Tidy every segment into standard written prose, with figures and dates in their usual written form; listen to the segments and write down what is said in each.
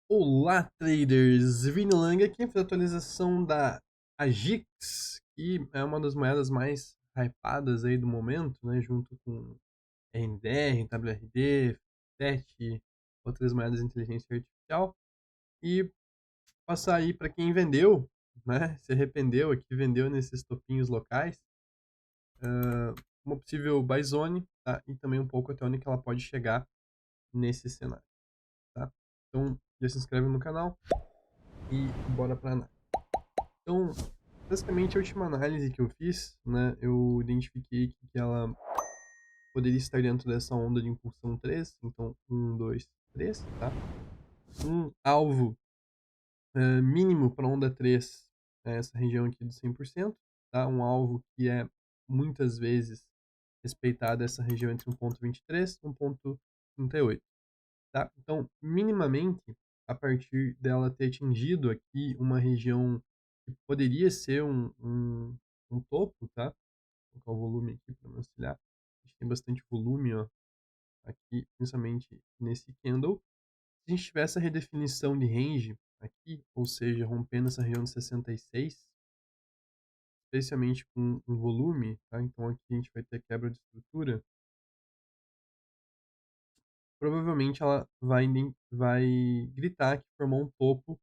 Olá, traders! Vini Lang aqui para a atualização da AGIX, que é uma das moedas mais hypadas aí do momento, né? Junto com RNDR, WRD, FET, outras moedas de inteligência artificial. E passar aí para quem vendeu, né? Se arrependeu aqui, vendeu nesses topinhos locais, uma possível buy zone, tá? E também um pouco até onde que ela pode chegar nesse cenário, tá? Então, já se inscreve no canal e bora para análise. Então, basicamente, a última análise que eu fiz, né, eu identifiquei que ela poderia estar dentro dessa onda de impulsão 3, então 1, 2, 3, tá? Um alvo mínimo para onda 3 é essa região aqui do 100%, tá? Um alvo que é muitas vezes respeitado essa região entre 1.23 e 1.38, tá? Então, minimamente, a partir dela ter atingido aqui uma região que poderia ser um topo, tá? Vou colocar o volume aqui para me auxiliar. A gente tem bastante volume, ó, aqui, principalmente nesse candle. Se a gente tiver essa redefinição de range aqui, ou seja, rompendo essa região de 66, especialmente com um volume, tá? Então aqui a gente vai ter quebra de estrutura. Provavelmente ela vai gritar que formou um topo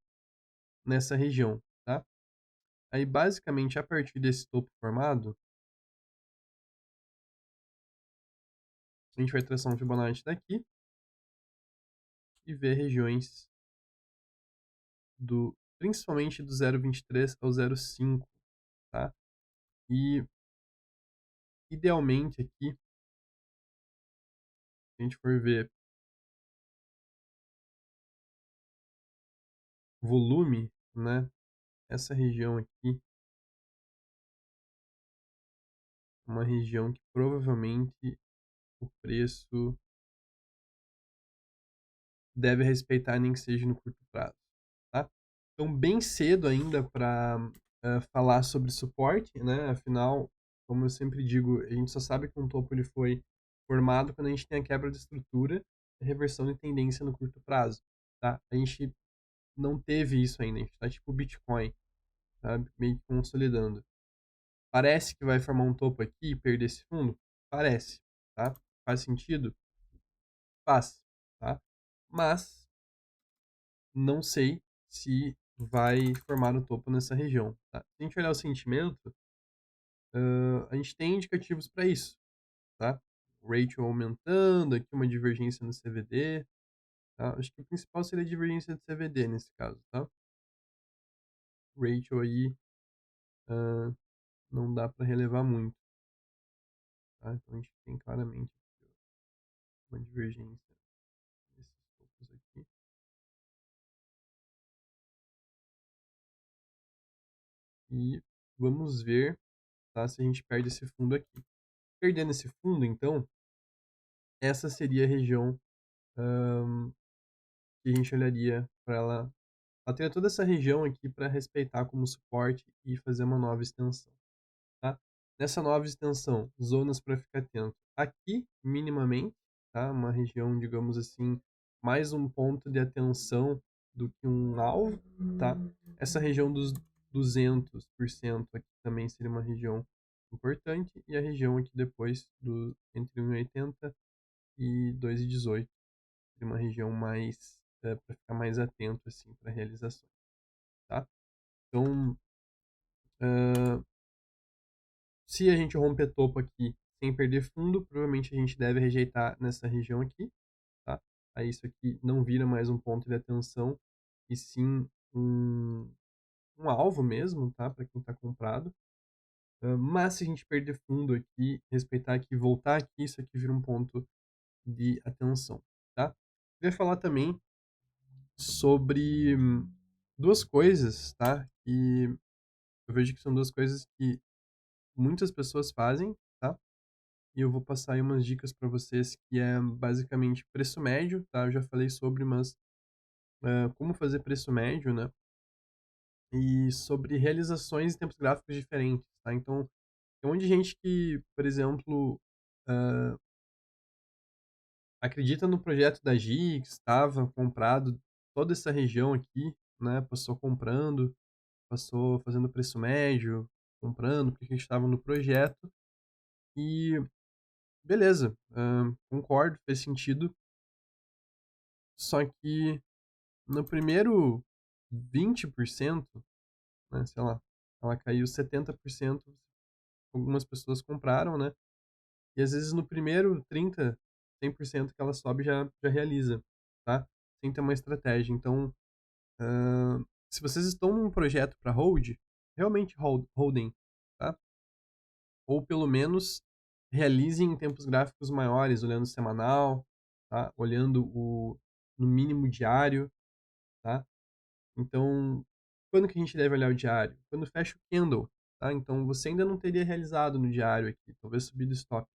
nessa região, tá? Aí, basicamente, a partir desse topo formado, a gente vai traçar um Fibonacci daqui e ver regiões principalmente do 0,23 ao 0,5, tá? E, idealmente, aqui, se a gente for ver volume, né? Essa região aqui, uma região que provavelmente o preço deve respeitar, nem que seja no curto prazo, tá? Então, bem cedo ainda para falar sobre suporte, né? Afinal, como eu sempre digo, a gente só sabe que um topo ele foi formado quando a gente tem a quebra de estrutura e reversão de tendência no curto prazo, tá? A gente não teve isso ainda, a gente tá tipo Bitcoin, sabe? Meio que consolidando. Parece que vai formar um topo aqui e perder esse fundo? Parece, tá? Faz sentido? Faz, tá? Mas não sei se vai formar o topo nessa região, tá? Se a gente olhar o sentimento, a gente tem indicativos para isso, tá? O ratio aumentando, aqui uma divergência no CVD, tá? Acho que o principal seria a divergência do CVD nesse caso, tá? O ratio aí não dá para relevar muito, tá? Então a gente tem claramente uma divergência nesses topos aqui. E vamos ver, tá, se a gente perde esse fundo aqui. Perdendo esse fundo, então, essa seria a região que a gente olharia para ela. Ela teria toda essa região aqui para respeitar como suporte e fazer uma nova extensão, tá? Nessa nova extensão, zonas para ficar atento. Aqui, minimamente, tá? Uma região, digamos assim, mais um ponto de atenção do que um alvo, tá? Essa região dos 200% aqui também seria uma região importante e a região aqui depois entre 1,80 e 2,18 seria uma região mais para ficar mais atento assim para realizações, tá? Então, se a gente romper topo aqui sem perder fundo, provavelmente a gente deve rejeitar nessa região aqui, tá? Aí isso aqui não vira mais um ponto de atenção, e sim um alvo mesmo, tá? Para quem está comprado. Mas se a gente perder fundo aqui, respeitar aqui, voltar aqui, isso aqui vira um ponto de atenção, tá? Eu ia falar também sobre duas coisas, tá? E eu vejo que são duas coisas que muitas pessoas fazem, tá? E eu vou passar aí umas dicas para vocês que é basicamente preço médio, tá? Eu já falei sobre, mas como fazer preço médio, né? E sobre realizações em tempos gráficos diferentes, tá? Então, Tem um monte de gente que, por exemplo, hã, acredita no projeto da Jix, estava comprado toda essa região aqui, né, passou comprando, passou fazendo preço médio, comprando, porque a gente estava no projeto e beleza, concordo, fez sentido, só que no primeiro 20%, né, sei lá, ela caiu 70%, algumas pessoas compraram, né, e às vezes no primeiro 30, 100% que ela sobe já realiza, tá, sem ter uma estratégia. Então, se vocês estão num projeto para hold, realmente holdem, tá, ou pelo menos realizem em tempos gráficos maiores, olhando o semanal, tá, olhando o no mínimo diário, tá. Então, quando que a gente deve olhar o diário? Quando fecha o candle, tá? Então você ainda não teria realizado no diário aqui, talvez subido stop,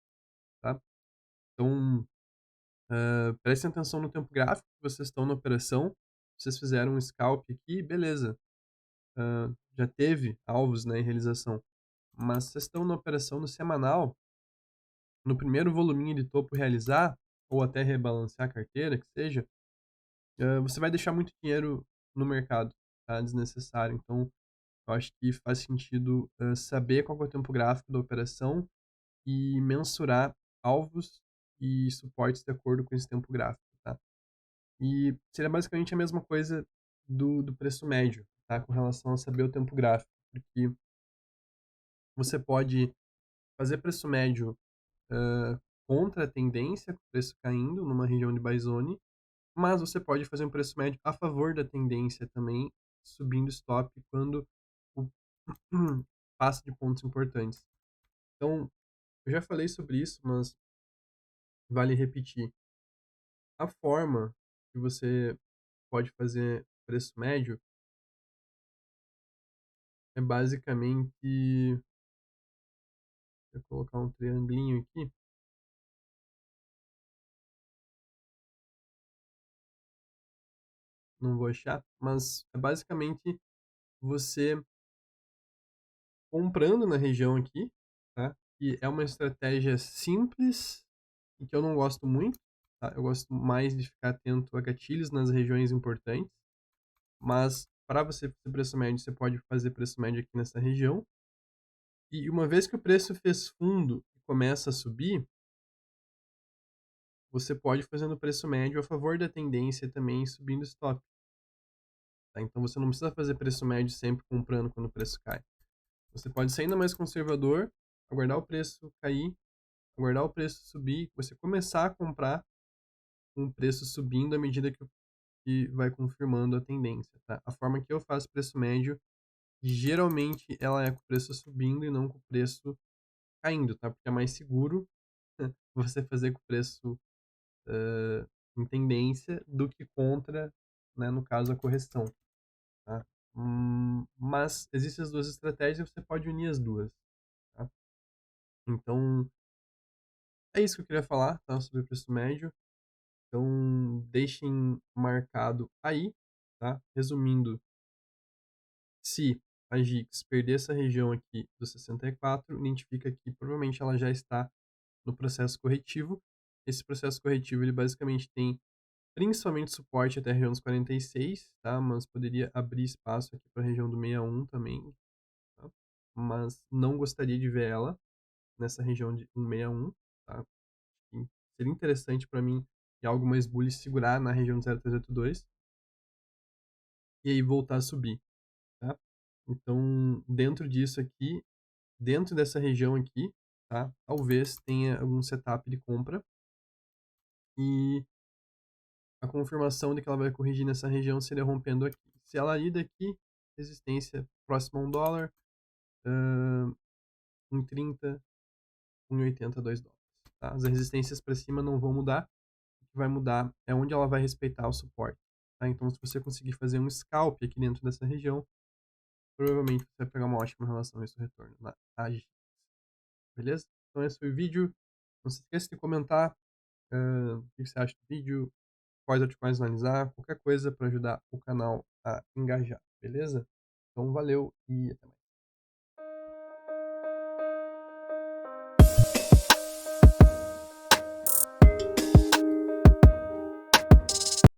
tá? Então, prestem atenção no tempo gráfico que vocês estão na operação. Vocês fizeram um scalp aqui, beleza. Já teve alvos, né, em realização. Mas vocês estão na operação no semanal, no primeiro voluminho de topo realizar, ou até rebalancear a carteira, que seja, você vai deixar muito dinheiro no mercado, tá? Desnecessário. Então, eu acho que faz sentido, saber qual que é o tempo gráfico da operação e mensurar alvos e suportes de acordo com esse tempo gráfico, tá. E seria basicamente a mesma coisa do preço médio, tá, com relação a saber o tempo gráfico, porque você pode fazer preço médio, contra a tendência, com o preço caindo numa região de buy zone, mas você pode fazer um preço médio a favor da tendência também, subindo stop quando o passa de pontos importantes. Então, eu já falei sobre isso, mas vale repetir. A forma que você pode fazer preço médio é basicamente. Vou colocar um triangulinho aqui, não vou achar, mas é basicamente você comprando na região aqui, tá? E é uma estratégia simples e que eu não gosto muito, tá? Eu gosto mais de ficar atento a gatilhos nas regiões importantes, mas para você fazer preço médio, você pode fazer preço médio aqui nessa região. E uma vez que o preço fez fundo e começa a subir, você pode fazer no preço médio a favor da tendência também subindo stop. Tá? Então você não precisa fazer preço médio sempre comprando quando o preço cai. Você pode ser ainda mais conservador, aguardar o preço cair, aguardar o preço subir, você começar a comprar com o preço subindo à medida que vai confirmando a tendência. Tá? A forma que eu faço preço médio, geralmente ela é com o preço subindo e não com o preço caindo, tá? Porque é mais seguro você fazer com o preço em tendência do que contra, né, no caso, a correção, tá? Mas existem as duas estratégias e você pode unir as duas, tá? Então, é isso que eu queria falar, tá, sobre o preço médio. Então, deixem marcado aí, tá? Resumindo, se a GIX perder essa região aqui dos 64, identifica que provavelmente ela já está no processo corretivo. Esse processo corretivo, ele basicamente tem principalmente suporte até a região dos 46, tá? Mas poderia abrir espaço aqui para a região do 61 também, tá? Mas não gostaria de ver ela nessa região de 161, tá? E seria interessante para mim e algo mais bullish segurar na região de 0382 e aí voltar a subir, tá? Então, dentro disso aqui, dentro dessa região aqui, tá? Talvez tenha algum setup de compra e a confirmação de que ela vai corrigir nessa região seria rompendo aqui. Se ela ir daqui, resistência próxima a $1, 1,30, 1,80, $2. Tá? As resistências para cima não vão mudar. O que vai mudar é onde ela vai respeitar o suporte. Tá? Então, se você conseguir fazer um scalp aqui dentro dessa região, provavelmente você vai pegar uma ótima relação a esse retorno na AG. Beleza? Então, esse foi o vídeo. Não se esqueça de comentar o que você acha do vídeo, quais altcoins analisar, qualquer coisa para ajudar o canal a engajar, beleza? Então valeu e até mais.